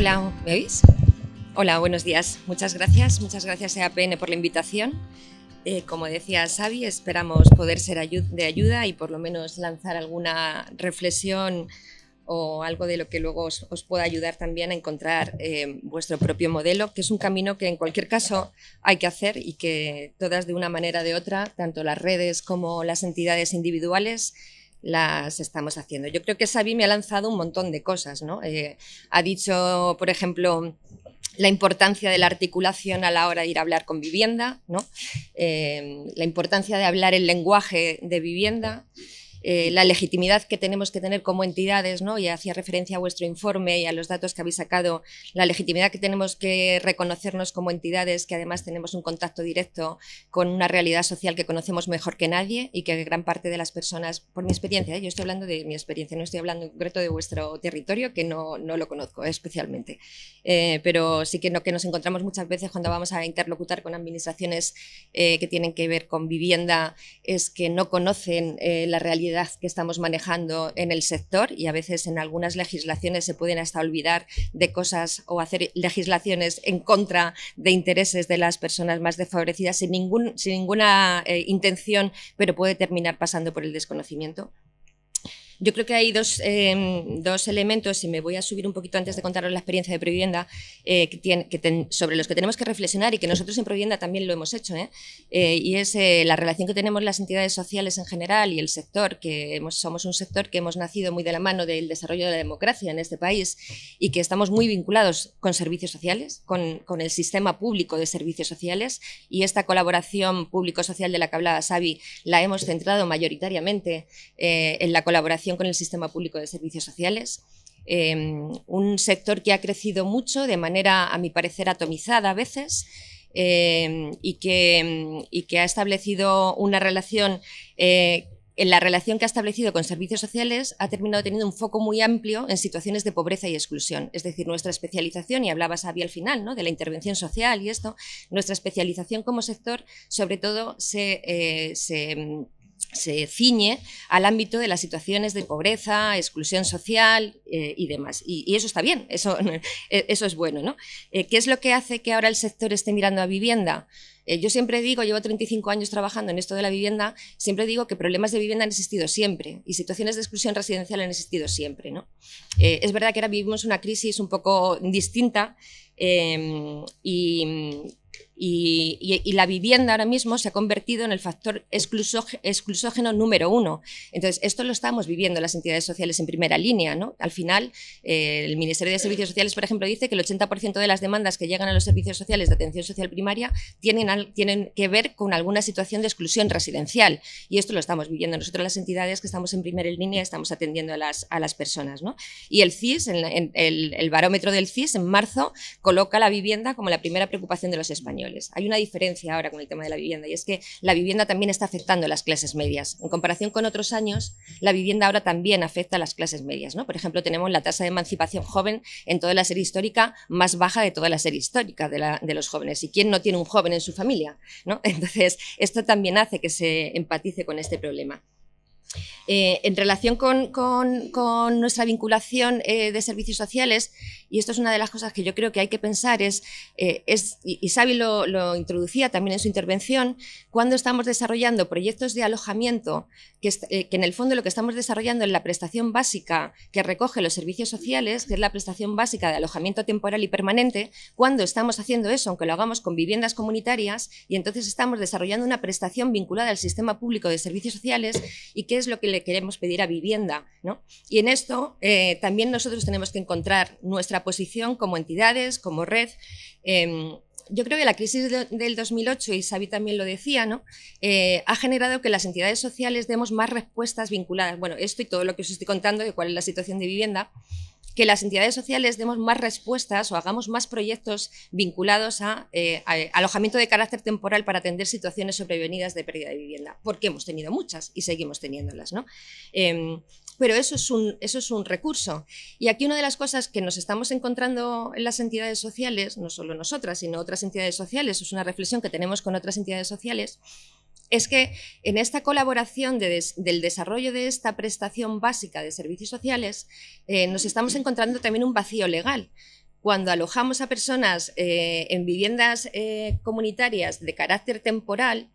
Hola, ¿me oís? Hola, buenos días. Muchas gracias EAPN por la invitación. Como decía Xavi, esperamos poder ser de ayuda y por lo menos lanzar alguna reflexión o algo de lo que luego os pueda ayudar también a encontrar vuestro propio modelo, que es un camino que en cualquier caso hay que hacer y que todas de una manera o de otra, tanto las redes como las entidades individuales, las estamos haciendo. Yo creo que Xavi me ha lanzado un montón de cosas, ¿no? Ha dicho, por ejemplo, la importancia de la articulación a la hora de ir a hablar con vivienda, ¿no? La importancia de hablar el lenguaje de vivienda, la legitimidad que tenemos que tener como entidades, ¿no? Y hacía referencia a vuestro informe y a los datos que habéis sacado, la legitimidad que tenemos que reconocernos como entidades, que además tenemos un contacto directo con una realidad social que conocemos mejor que nadie y que gran parte de las personas, por mi experiencia, yo estoy hablando de mi experiencia, no estoy hablando en concreto de vuestro territorio, que no lo conozco especialmente, pero sí que nos encontramos muchas veces cuando vamos a interlocutar con administraciones que tienen que ver con vivienda, es que no conocen la realidad que estamos manejando en el sector y a veces en algunas legislaciones se pueden hasta olvidar de cosas o hacer legislaciones en contra de intereses de las personas más desfavorecidas sin ninguna intención, pero puede terminar pasando por el desconocimiento. Yo creo que hay dos elementos, y me voy a subir un poquito antes de contaros la experiencia de Provivienda, sobre los que tenemos que reflexionar y que nosotros en Provivienda también lo hemos hecho, y es la relación que tenemos las entidades sociales en general y el sector, que somos un sector que hemos nacido muy de la mano del desarrollo de la democracia en este país y que estamos muy vinculados con servicios sociales, con el sistema público de servicios sociales, y esta colaboración público-social de la que hablaba Xavi la hemos centrado mayoritariamente en la colaboración con el sistema público de servicios sociales, un sector que ha crecido mucho de manera, a mi parecer, atomizada a veces, y que ha establecido una relación, en la relación que ha establecido con servicios sociales ha terminado teniendo un foco muy amplio en situaciones de pobreza y exclusión. Es decir, nuestra especialización, y hablaba Xavi al final, ¿no?, de la intervención social y esto, nuestra especialización como sector sobre todo se ciñe al ámbito de las situaciones de pobreza, exclusión social y demás. Y eso está bien, eso es bueno, ¿no? ¿Qué es lo que hace que ahora el sector esté mirando a vivienda? Yo siempre digo, llevo 35 años trabajando en esto de la vivienda, siempre digo que problemas de vivienda han existido siempre y situaciones de exclusión residencial han existido siempre, ¿no? Es verdad que ahora vivimos una crisis un poco distinta y la vivienda ahora mismo se ha convertido en el factor exclusógeno número uno. Entonces, esto lo estamos viviendo las entidades sociales en primera línea, ¿no? Al final, el Ministerio de Servicios Sociales, por ejemplo, dice que el 80% de las demandas que llegan a los servicios sociales de atención social primaria tienen que ver con alguna situación de exclusión residencial, y esto lo estamos viviendo nosotros las entidades que estamos en primera línea, estamos atendiendo a las personas, ¿no? Y el CIS, el barómetro del CIS, en marzo, coloca la vivienda como la primera preocupación de los españoles. Hay una diferencia ahora con el tema de la vivienda, y es que la vivienda también está afectando a las clases medias. En comparación con otros años, la vivienda ahora también afecta a las clases medias, ¿no? Por ejemplo, tenemos la tasa de emancipación joven en toda la serie histórica más baja de toda la serie histórica de los jóvenes. ¿Y quién no tiene un joven en su familia, ¿no? Entonces, esto también hace que se empatice con este problema. En relación con nuestra vinculación de servicios sociales, y esto es una de las cosas que yo creo que hay que pensar, y Xavi lo introducía también en su intervención, cuando estamos desarrollando proyectos de alojamiento, que en el fondo lo que estamos desarrollando es la prestación básica que recoge los servicios sociales, que es la prestación básica de alojamiento temporal y permanente, cuando estamos haciendo eso, aunque lo hagamos con viviendas comunitarias, y entonces estamos desarrollando una prestación vinculada al sistema público de servicios sociales, y que es lo que le queremos pedir a vivienda, ¿no? Y en esto también nosotros tenemos que encontrar nuestra posición como entidades, como red. Yo creo que la crisis del 2008, y Xavi también lo decía, ¿no?, ha generado que las entidades sociales demos más respuestas vinculadas, bueno, esto y todo lo que os estoy contando de cuál es la situación de vivienda, que las entidades sociales demos más respuestas o hagamos más proyectos vinculados a alojamiento de carácter temporal para atender situaciones sobrevenidas de pérdida de vivienda, porque hemos tenido muchas y seguimos teniéndolas, ¿no? Pero eso es un recurso. Y aquí una de las cosas que nos estamos encontrando en las entidades sociales, no solo nosotras, sino otras entidades sociales, es una reflexión que tenemos con otras entidades sociales, es que en esta colaboración del desarrollo de esta prestación básica de servicios sociales nos estamos encontrando también un vacío legal. cuando alojamos a personas en viviendas comunitarias de carácter temporal,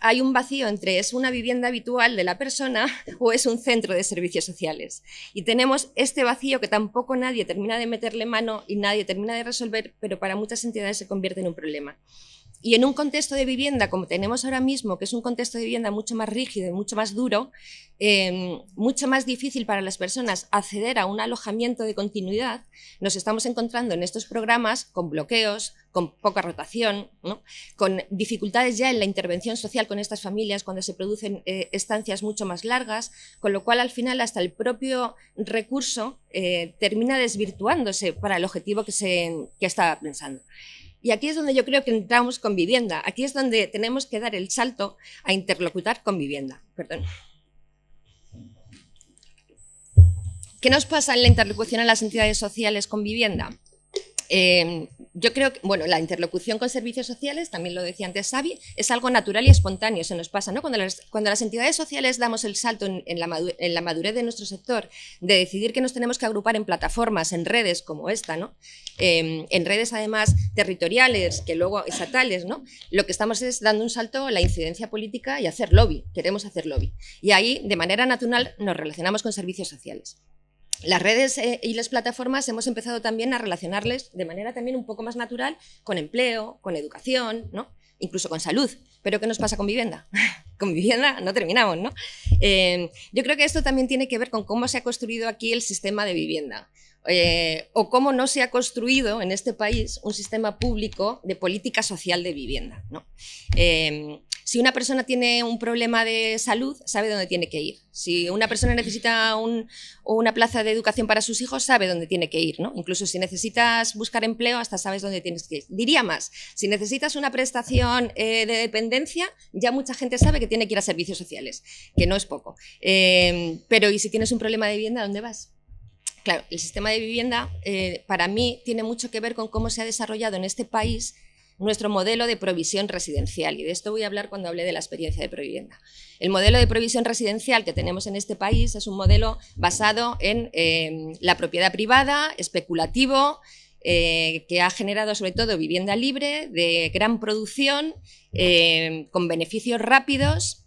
hay un vacío entre es una vivienda habitual de la persona o es un centro de servicios sociales. Y tenemos este vacío que tampoco nadie termina de meterle mano y nadie termina de resolver, pero para muchas entidades se convierte en un problema. Y en un contexto de vivienda como tenemos ahora mismo, que es un contexto de vivienda mucho más rígido y mucho más duro, mucho más difícil para las personas acceder a un alojamiento de continuidad, nos estamos encontrando en estos programas con bloqueos, con poca rotación, ¿no? Con dificultades ya en la intervención social con estas familias cuando se producen estancias mucho más largas, con lo cual al final hasta el propio recurso termina desvirtuándose para el objetivo que estaba pensando. Y aquí es donde yo creo que entramos con vivienda. Aquí es donde tenemos que dar el salto a interlocutar con vivienda. Perdón. ¿Qué nos pasa en la interlocución a las entidades sociales con vivienda? Yo creo que, bueno, la interlocución con servicios sociales, también lo decía antes Xavi, es algo natural y espontáneo, se nos pasa, ¿no? Cuando las entidades sociales damos el salto en la madurez de nuestro sector, de decidir que nos tenemos que agrupar en plataformas, en redes como esta, ¿no? En redes además territoriales, que luego estatales, ¿no? Lo que estamos es dando un salto a la incidencia política y hacer lobby, queremos hacer lobby. Y ahí, de manera natural, nos relacionamos con servicios sociales. Las redes y las plataformas hemos empezado también a relacionarles de manera también un poco más natural con empleo, con educación, ¿no? Incluso con salud. ¿Pero qué nos pasa con vivienda? Con vivienda no terminamos, ¿no? Yo creo que esto también tiene que ver con cómo se ha construido aquí el sistema de vivienda. O cómo no se ha construido en este país un sistema público de política social de vivienda, ¿no? Si una persona tiene un problema de salud, sabe dónde tiene que ir. Si una persona necesita una plaza de educación para sus hijos, sabe dónde tiene que ir, ¿no? Incluso si necesitas buscar empleo, hasta sabes dónde tienes que ir. Diría más, si necesitas una prestación de dependencia, ya mucha gente sabe que tiene que ir a servicios sociales, que no es poco. Pero ¿y si tienes un problema de vivienda, dónde vas? Claro, el sistema de vivienda para mí tiene mucho que ver con cómo se ha desarrollado en este país nuestro modelo de provisión residencial, y de esto voy a hablar cuando hable de la experiencia de Provivienda. El modelo de provisión residencial que tenemos en este país es un modelo basado en la propiedad privada, especulativo, que ha generado sobre todo vivienda libre, de gran producción, con beneficios rápidos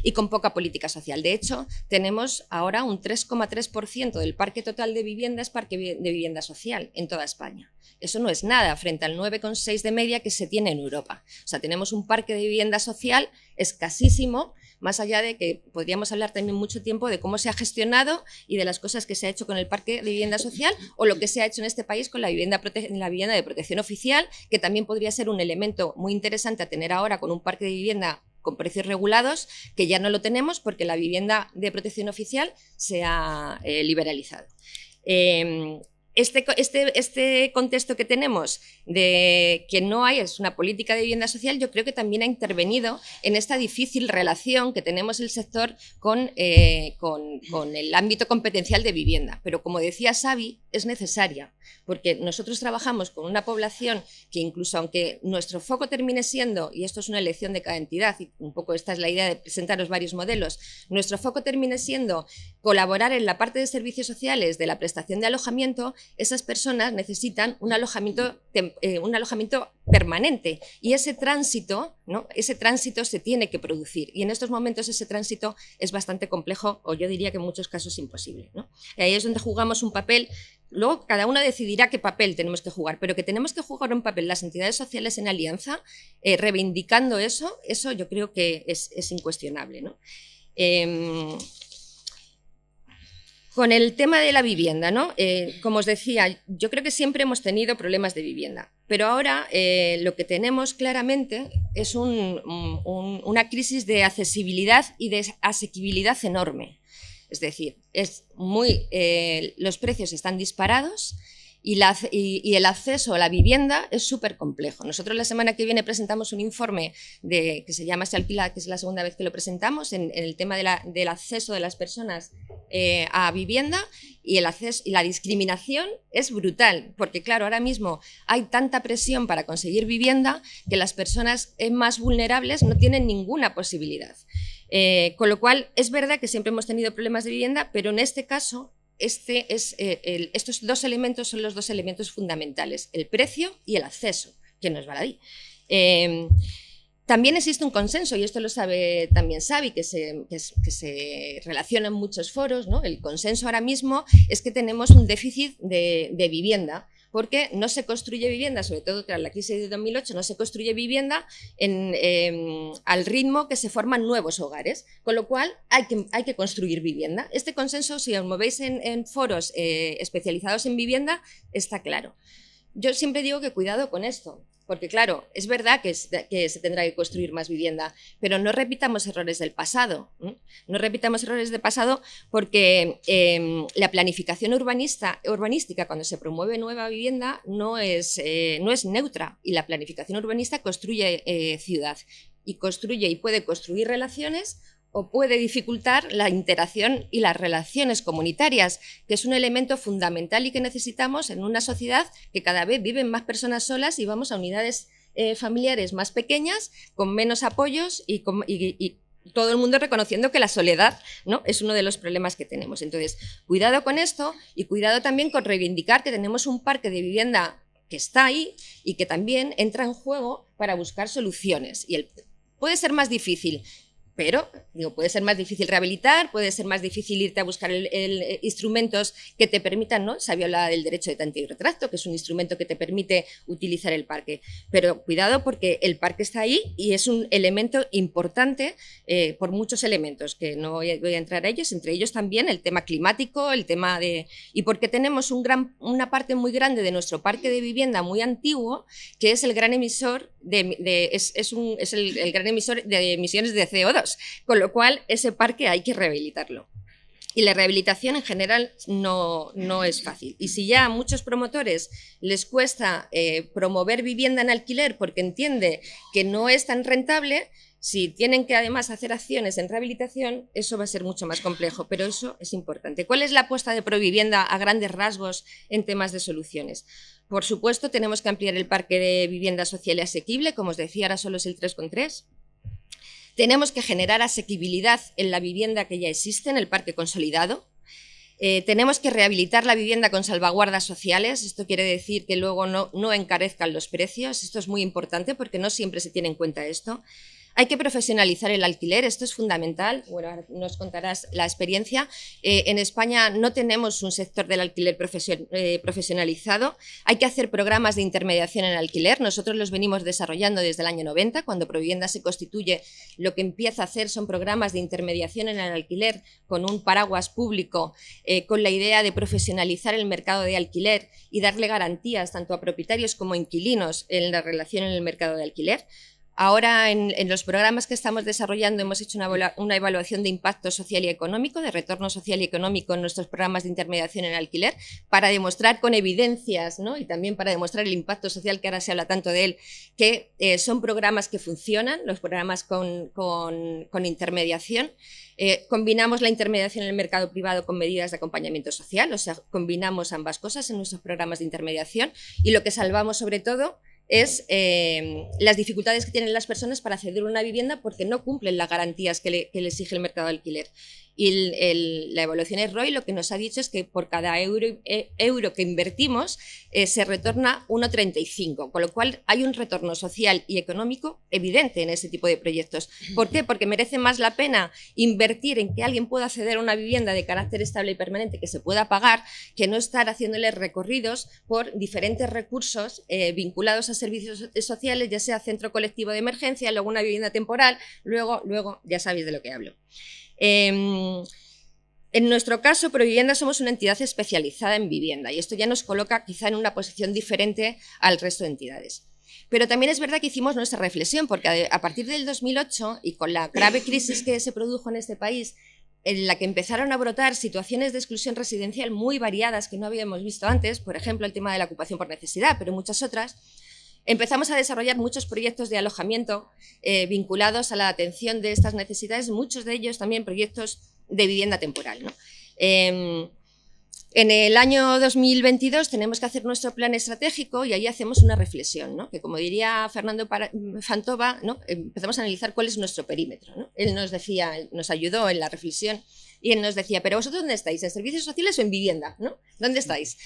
y con poca política social. De hecho, tenemos ahora un 3,3% del parque total de vivienda es parque de vivienda social en toda España. Eso no es nada frente al 9,6% de media que se tiene en Europa. O sea, tenemos un parque de vivienda social escasísimo, más allá de que podríamos hablar también mucho tiempo de cómo se ha gestionado y de las cosas que se ha hecho con el parque de vivienda social o lo que se ha hecho en este país con la vivienda de protección oficial, que también podría ser un elemento muy interesante a tener ahora con un parque de vivienda con precios regulados, que ya no lo tenemos porque la vivienda de protección oficial se ha liberalizado. Este contexto que tenemos de que no hay es una política de vivienda social, yo creo que también ha intervenido en esta difícil relación que tenemos el sector con el ámbito competencial de vivienda. Pero como decía Xavi, es necesaria, porque nosotros trabajamos con una población que incluso aunque nuestro foco termine siendo, y esto es una elección de cada entidad, y un poco esta es la idea de presentaros varios modelos, nuestro foco termine siendo colaborar en la parte de servicios sociales de la prestación de alojamiento, esas personas necesitan un alojamiento permanente y ese tránsito, ¿no? Ese tránsito se tiene que producir y en estos momentos ese tránsito es bastante complejo o yo diría que en muchos casos imposible, ¿no? Y ahí es donde jugamos un papel. Luego cada uno decidirá qué papel tenemos que jugar, pero que tenemos que jugar un papel las entidades sociales en alianza, reivindicando eso yo creo que es incuestionable, ¿no? Con el tema de la vivienda, ¿no? Como os decía, yo creo que siempre hemos tenido problemas de vivienda, pero ahora lo que tenemos claramente es una crisis de accesibilidad y de asequibilidad enorme. Es decir, los precios están disparados y el acceso a la vivienda es súper complejo. Nosotros la semana que viene presentamos un informe que se llama Se alquila, que es la segunda vez que lo presentamos, en el tema del acceso de las personas a vivienda y la discriminación es brutal, porque claro, ahora mismo hay tanta presión para conseguir vivienda que las personas más vulnerables no tienen ninguna posibilidad. Con lo cual, es verdad que siempre hemos tenido problemas de vivienda, pero en este caso estos dos elementos son los dos elementos fundamentales, el precio y el acceso, que no es baladí. También existe un consenso, y esto lo sabe también Xavi, que se relaciona en muchos foros, ¿no? El consenso ahora mismo es que tenemos un déficit de vivienda, porque no se construye vivienda, sobre todo tras la crisis de 2008, no se construye vivienda al ritmo que se forman nuevos hogares, con lo cual hay que construir vivienda. Este consenso, si os movéis en foros especializados en vivienda, está claro. Yo siempre digo que cuidado con esto, porque claro, es verdad que se tendrá que construir más vivienda, pero no repitamos errores del pasado. No repitamos errores del pasado porque la planificación urbanística, cuando se promueve nueva vivienda, no es neutra, y la planificación urbanista construye ciudad, y puede construir relaciones o puede dificultar la interacción y las relaciones comunitarias, que es un elemento fundamental y que necesitamos en una sociedad que cada vez viven más personas solas y vamos a unidades familiares más pequeñas, con menos apoyos y todo el mundo reconociendo que la soledad, ¿no?, es uno de los problemas que tenemos. Entonces, cuidado con esto y cuidado también con reivindicar que tenemos un parque de vivienda que está ahí y que también entra en juego para buscar soluciones. Y puede ser más difícil, pero puede ser más difícil rehabilitar, puede ser más difícil irte a buscar instrumentos que te permitan, ¿no? Xavi hablaba del derecho de tanteo y retracto, que es un instrumento que te permite utilizar el parque. Pero cuidado, porque el parque está ahí y es un elemento importante por muchos elementos, que no voy a entrar a ellos, entre ellos también el tema climático, el tema de... Y porque tenemos una parte muy grande de nuestro parque de vivienda muy antiguo, que es el gran emisor el gran emisor de emisiones de CO2. Con lo cual, ese parque hay que rehabilitarlo. Y la rehabilitación en general no es fácil. Y si ya a muchos promotores les cuesta promover vivienda en alquiler porque entiende que no es tan rentable, si tienen que además hacer acciones en rehabilitación, eso va a ser mucho más complejo, pero eso es importante. ¿Cuál es la apuesta de Provivienda a grandes rasgos en temas de soluciones? Por supuesto, tenemos que ampliar el parque de vivienda social y asequible, como os decía, ahora solo es el 3,3. Tenemos que generar asequibilidad en la vivienda que ya existe, en el parque consolidado. Tenemos que rehabilitar la vivienda con salvaguardas sociales. Esto quiere decir que luego no encarezcan los precios. Esto es muy importante porque no siempre se tiene en cuenta esto. Hay que profesionalizar el alquiler, esto es fundamental. Bueno, ahora nos contarás la experiencia. En España no tenemos un sector del alquiler profesionalizado. Hay que hacer programas de intermediación en alquiler. Nosotros los venimos desarrollando desde el año 90. Cuando Provivienda se constituye, lo que empieza a hacer son programas de intermediación en el alquiler con un paraguas público, con la idea de profesionalizar el mercado de alquiler y darle garantías tanto a propietarios como a inquilinos en la relación en el mercado de alquiler. Ahora, en los programas que estamos desarrollando, hemos hecho una evaluación de impacto social y económico, de retorno social y económico en nuestros programas de intermediación en alquiler, para demostrar con evidencias, ¿no?, y también para demostrar el impacto social, que ahora se habla tanto de él, que son programas que funcionan, los programas con intermediación. Combinamos la intermediación en el mercado privado con medidas de acompañamiento social, o sea, combinamos ambas cosas en nuestros programas de intermediación, y lo que salvamos sobre todo es las dificultades que tienen las personas para acceder a una vivienda porque no cumplen las garantías que le exige el mercado de alquiler. Y la evaluación ROI lo que nos ha dicho es que por cada euro que invertimos se retorna 1,35, con lo cual hay un retorno social y económico evidente en ese tipo de proyectos. ¿Por qué? Porque merece más la pena invertir en que alguien pueda acceder a una vivienda de carácter estable y permanente que se pueda pagar, que no estar haciéndole recorridos por diferentes recursos vinculados a servicios sociales, ya sea centro colectivo de emergencia, luego una vivienda temporal, luego ya sabéis de lo que hablo. En nuestro caso, Provivienda, somos una entidad especializada en vivienda y esto ya nos coloca quizá en una posición diferente al resto de entidades. Pero también es verdad que hicimos nuestra reflexión, porque a partir del 2008 y con la grave crisis que se produjo en este país, en la que empezaron a brotar situaciones de exclusión residencial muy variadas que no habíamos visto antes, por ejemplo, el tema de la ocupación por necesidad, pero muchas otras, empezamos a desarrollar muchos proyectos de alojamiento vinculados a la atención de estas necesidades, muchos de ellos también proyectos de vivienda temporal, ¿no? En el año 2022 tenemos que hacer nuestro plan estratégico y ahí hacemos una reflexión, ¿no?, que, como diría Fernando Fantova, ¿no?, empezamos a analizar cuál es nuestro perímetro, ¿no? Él nos ayudó en la reflexión Y él nos decía, ¿pero vosotros dónde estáis? ¿En servicios sociales o en vivienda? ¿No? ¿Dónde estáis?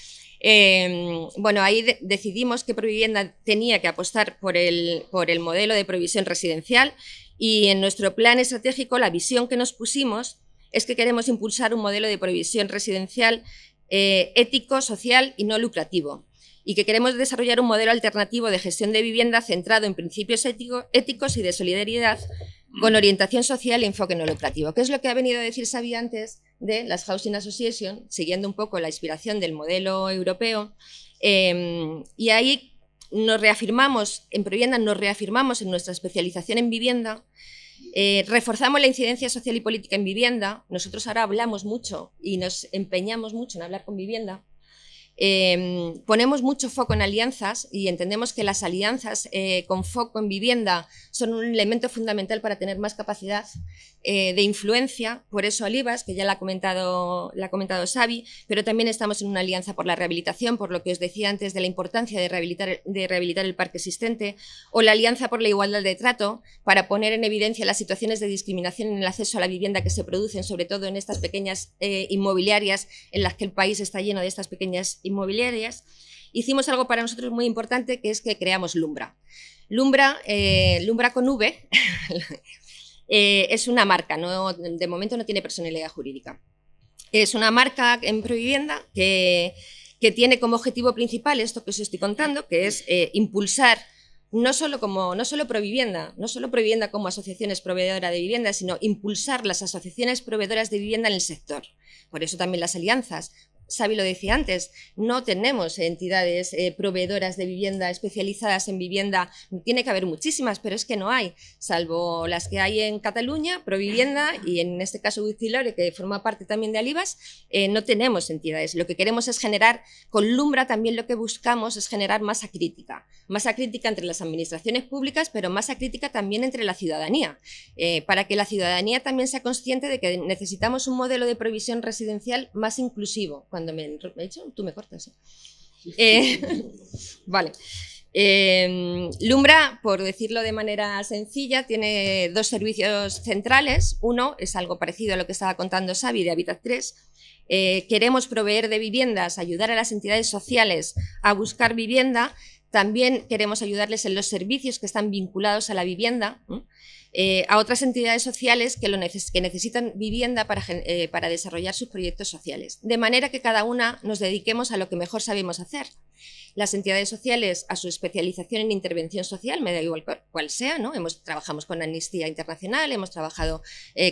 Bueno, ahí decidimos que Provivienda tenía que apostar por el modelo de provisión residencial, y en nuestro plan estratégico la visión que nos pusimos es que queremos impulsar un modelo de provisión residencial ético, social y no lucrativo, y que queremos desarrollar un modelo alternativo de gestión de vivienda centrado en principios éticos y de solidaridad, con orientación social y enfoque no lucrativo, que es lo que ha venido a decir Xavi antes de las Housing Association, siguiendo un poco la inspiración del modelo europeo. Y ahí nos reafirmamos, en Provivienda nos reafirmamos en nuestra especialización en vivienda, reforzamos la incidencia social y política en vivienda. Nosotros ahora hablamos mucho y nos empeñamos mucho en hablar con vivienda. Ponemos mucho foco en alianzas y entendemos que las alianzas con foco en vivienda son un elemento fundamental para tener más capacidad de influencia. Por eso Alivas, que ya la ha comentado Xavi, pero también estamos en una alianza por la rehabilitación, por lo que os decía antes de la importancia de rehabilitar el parque existente, o la alianza por la igualdad de trato, para poner en evidencia las situaciones de discriminación en el acceso a la vivienda que se producen, sobre todo en estas pequeñas inmobiliarias, en las que el país está lleno de estas pequeñas inmobiliarias. Hicimos algo para nosotros muy importante, que es que creamos Lumbra. Lumbra con V, es una marca, de momento no tiene personalidad jurídica. Es una marca en Provivienda que tiene como objetivo principal esto que os estoy contando, que es impulsar no solo Provivienda como asociaciones proveedoras de vivienda, sino impulsar las asociaciones proveedoras de vivienda en el sector. Por eso también las alianzas. Xavi lo decía antes, no tenemos entidades proveedoras de vivienda especializadas en vivienda. Tiene que haber muchísimas, pero es que no hay, salvo las que hay en Cataluña, Provivienda, y en este caso Wizzilore, que forma parte también de Alivas, no tenemos entidades. Lo que queremos es generar, con Lumbra también lo que buscamos es generar masa crítica entre las administraciones públicas, pero masa crítica también entre la ciudadanía, para que la ciudadanía también sea consciente de que necesitamos un modelo de provisión residencial más inclusivo. Cuando me he hecho, tú me cortas. Vale. Lumbra, por decirlo de manera sencilla, tiene dos servicios centrales. Uno es algo parecido a lo que estaba contando Xavi de Habitat 3. Queremos proveer de viviendas, ayudar a las entidades sociales a buscar vivienda. También queremos ayudarles en los servicios que están vinculados a la vivienda, a otras entidades sociales que necesitan vivienda para desarrollar sus proyectos sociales. De manera que cada una nos dediquemos a lo que mejor sabemos hacer. Las entidades sociales a su especialización en intervención social, me da igual cuál sea, ¿no? Trabajamos con Amnistía Internacional, hemos trabajado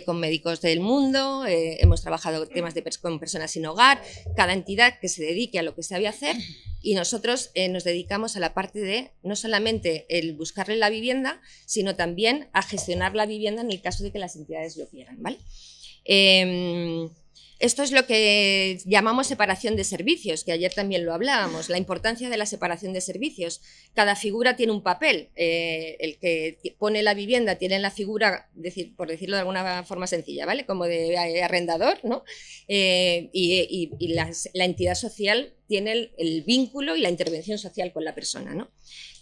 con Médicos del Mundo, hemos trabajado temas con personas sin hogar, cada entidad que se dedique a lo que sabe hacer, y nosotros nos dedicamos a la parte de no solamente el buscarle la vivienda, sino también a gestionar la vivienda en el caso de que las entidades lo quieran, ¿vale? Esto es lo que llamamos separación de servicios, que ayer también lo hablábamos, la importancia de la separación de servicios. Cada figura tiene un papel. El que pone la vivienda tiene la figura, por decirlo de alguna forma sencilla, ¿vale? Como de arrendador, ¿no? Y la entidad social tiene el vínculo y la intervención social con la persona, ¿no?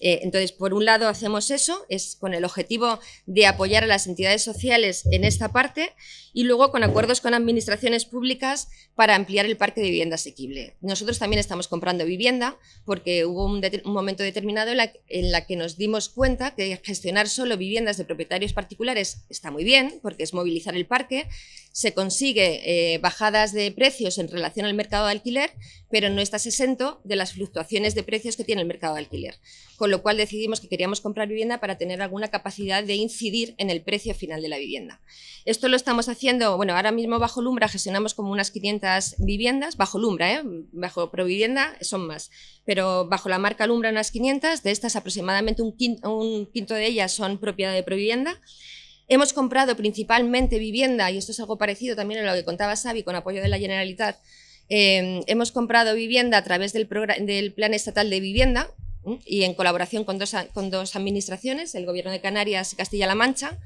Entonces, por un lado hacemos eso, es con el objetivo de apoyar a las entidades sociales en esta parte, y luego con acuerdos con administraciones públicas para ampliar el parque de vivienda asequible. Nosotros también estamos comprando vivienda porque hubo un momento determinado en la que nos dimos cuenta que gestionar solo viviendas de propietarios particulares está muy bien, porque es movilizar el parque, se consigue bajadas de precios en relación al mercado de alquiler, pero no estás exento de las fluctuaciones de precios que tiene el mercado de alquiler. Con lo cual decidimos que queríamos comprar vivienda para tener alguna capacidad de incidir en el precio final de la vivienda. Esto lo estamos haciendo, bueno, ahora mismo bajo Lumbra gestionamos como unas 500 viviendas, bajo Lumbra, bajo Provivienda son más, pero bajo la marca Lumbra unas 500, de estas aproximadamente un quinto de ellas son propiedad de Provivienda. Hemos comprado principalmente vivienda, y esto es algo parecido también a lo que contaba Xavi con apoyo de la Generalitat. Hemos comprado vivienda a través del Plan Estatal de Vivienda, y en colaboración con dos administraciones, el Gobierno de Canarias y Castilla-La Mancha,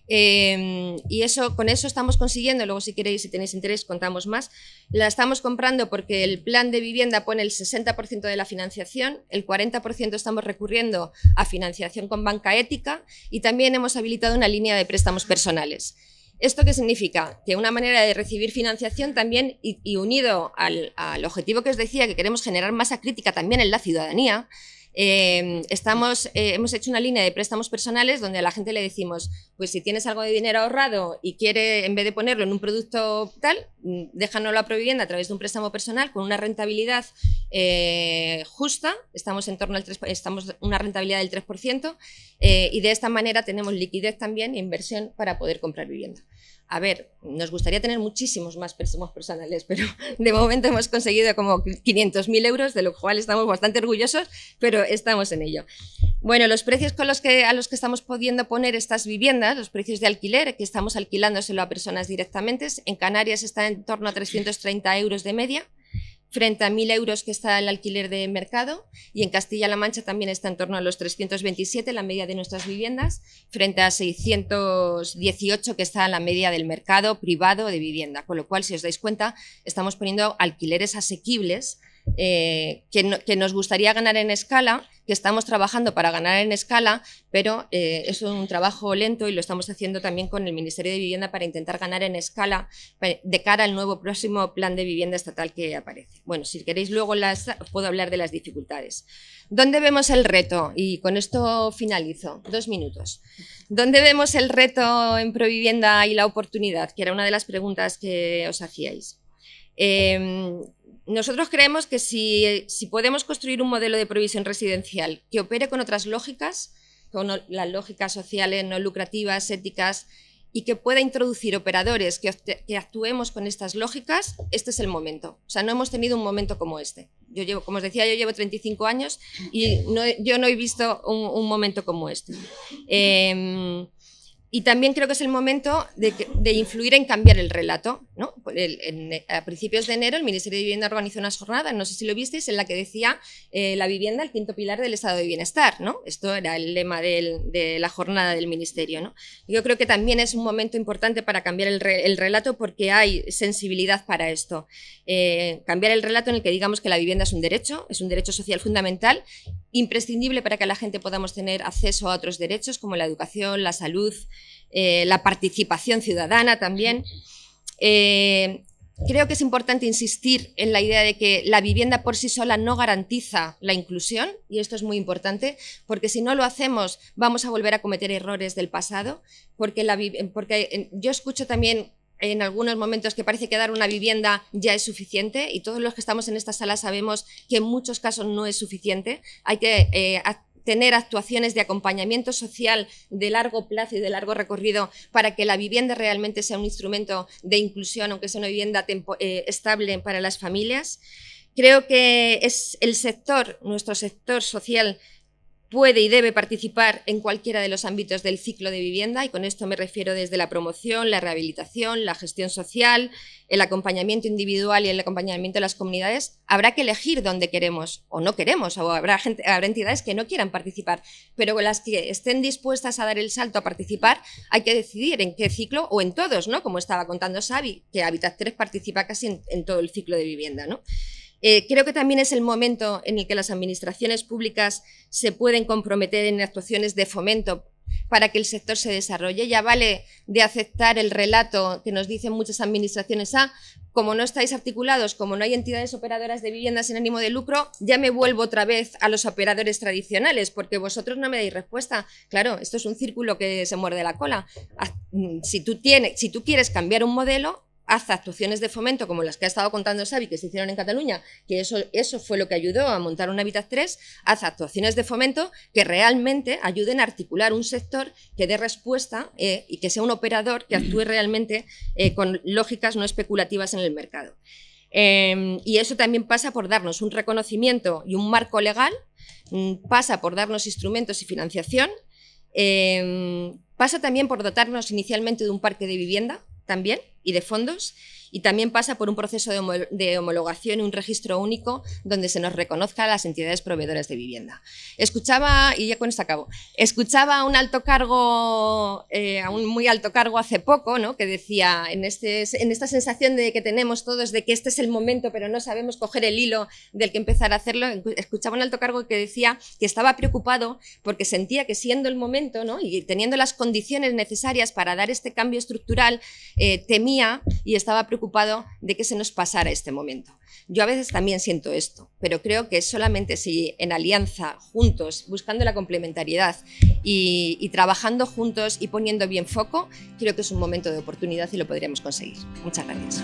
y con eso estamos consiguiendo, luego si queréis, si tenéis interés, contamos más. La estamos comprando porque el plan de vivienda pone el 60% de la financiación, el 40% estamos recurriendo a financiación con banca ética, y también hemos habilitado una línea de préstamos personales. ¿Esto qué significa? Que una manera de recibir financiación también, y unido al objetivo que os decía, que queremos generar masa crítica también en la ciudadanía, hemos hecho una línea de préstamos personales donde a la gente le decimos, pues si tienes algo de dinero ahorrado y quiere, en vez de ponerlo en un producto tal, déjanoslo a Provivienda a través de un préstamo personal con una rentabilidad justa, estamos en torno al 3%, estamos una rentabilidad del 3%, y de esta manera tenemos liquidez también e inversión para poder comprar vivienda. A ver, nos gustaría tener muchísimos más préstamos personales, pero de momento hemos conseguido como 500.000 euros, de lo cual estamos bastante orgullosos, pero estamos en ello. Bueno, los precios a los que estamos pudiendo poner estas viviendas, los precios de alquiler, que estamos alquilándoselo a personas directamente, en Canarias está en torno a 330 euros de media, frente a 1.000 euros que está el alquiler de mercado, y en Castilla-La Mancha también está en torno a los 327, la media de nuestras viviendas, frente a 618 que está la media del mercado privado de vivienda, con lo cual, si os dais cuenta, estamos poniendo alquileres asequibles que nos gustaría ganar en escala, que estamos trabajando para ganar en escala, pero es un trabajo lento y lo estamos haciendo también con el Ministerio de Vivienda para intentar ganar en escala de cara al nuevo próximo plan de vivienda estatal que aparece. Bueno, si queréis luego os puedo hablar de las dificultades. ¿Dónde vemos el reto? Y con esto finalizo, 2 minutos. ¿Dónde vemos el reto en Provivienda y la oportunidad? Que era una de las preguntas que os hacíais. Nosotros creemos que si podemos construir un modelo de provisión residencial que opere con otras lógicas, con las lógicas sociales, no lucrativas, éticas, y que pueda introducir operadores que actuemos con estas lógicas, este es el momento. O sea, no hemos tenido un momento como este. Como os decía, yo llevo 35 años y yo no he visto un momento como este. Y también creo que es el momento de influir en cambiar el relato, ¿no? A principios de enero el Ministerio de Vivienda organizó unas jornadas, no sé si lo visteis, en la que decía la vivienda, el quinto pilar del estado de bienestar, ¿no? Esto era el lema de la jornada del Ministerio, ¿no? Yo creo que también es un momento importante para cambiar el relato porque hay sensibilidad para esto. Cambiar el relato en el que digamos que la vivienda es un derecho social fundamental, imprescindible para que la gente podamos tener acceso a otros derechos como la educación, la salud, la participación ciudadana también. Creo que es importante insistir en la idea de que la vivienda por sí sola no garantiza la inclusión, y esto es muy importante, porque si no lo hacemos vamos a volver a cometer errores del pasado, porque yo escucho también en algunos momentos que parece que dar una vivienda ya es suficiente, y todos los que estamos en esta sala sabemos que en muchos casos no es suficiente. Hay que tener actuaciones de acompañamiento social de largo plazo y de largo recorrido para que la vivienda realmente sea un instrumento de inclusión, aunque sea una vivienda estable para las familias. Creo que es nuestro sector social puede y debe participar en cualquiera de los ámbitos del ciclo de vivienda, y con esto me refiero desde la promoción, la rehabilitación, la gestión social, el acompañamiento individual y el acompañamiento de las comunidades. Habrá que elegir dónde queremos o no queremos, o habrá entidades que no quieran participar, pero las que estén dispuestas a dar el salto a participar, hay que decidir en qué ciclo o en todos, ¿no? Como estaba contando Xavi, que Habitat 3 participa casi en todo el ciclo de vivienda, ¿no? Creo que también es el momento en el que las administraciones públicas se pueden comprometer en actuaciones de fomento para que el sector se desarrolle. Ya vale de aceptar el relato que nos dicen muchas administraciones: como no estáis articulados, como no hay entidades operadoras de viviendas sin ánimo de lucro, ya me vuelvo otra vez a los operadores tradicionales porque vosotros no me dais respuesta. Claro, esto es un círculo que se muerde la cola. Si tú quieres cambiar un modelo, haz actuaciones de fomento como las que ha estado contando Xavi, que se hicieron en Cataluña, que eso fue lo que ayudó a montar un Habitat 3, haz actuaciones de fomento que realmente ayuden a articular un sector que dé respuesta y que sea un operador que actúe realmente con lógicas no especulativas en el mercado. Y eso también pasa por darnos un reconocimiento y un marco legal, pasa por darnos instrumentos y financiación, pasa también por dotarnos inicialmente de un parque de vivienda, también, y de fondos, y también pasa por un proceso de homologación y un registro único donde se nos reconozca a las entidades proveedoras de vivienda. Escuchaba, y ya con esto acabo, escuchaba a un alto cargo, a un muy alto cargo hace poco, ¿no?, que decía, en esta sensación de que tenemos todos de que este es el momento, pero no sabemos coger el hilo del que empezar a hacerlo, escuchaba a un alto cargo que decía que estaba preocupado porque sentía que siendo el momento, ¿no?, y teniendo las condiciones necesarias para dar este cambio estructural, temía y estaba preocupado de que se nos pasara este momento. Yo a veces también siento esto, pero creo que solamente si en alianza, juntos, buscando la complementariedad y trabajando juntos y poniendo bien foco, creo que es un momento de oportunidad y lo podríamos conseguir. Muchas gracias.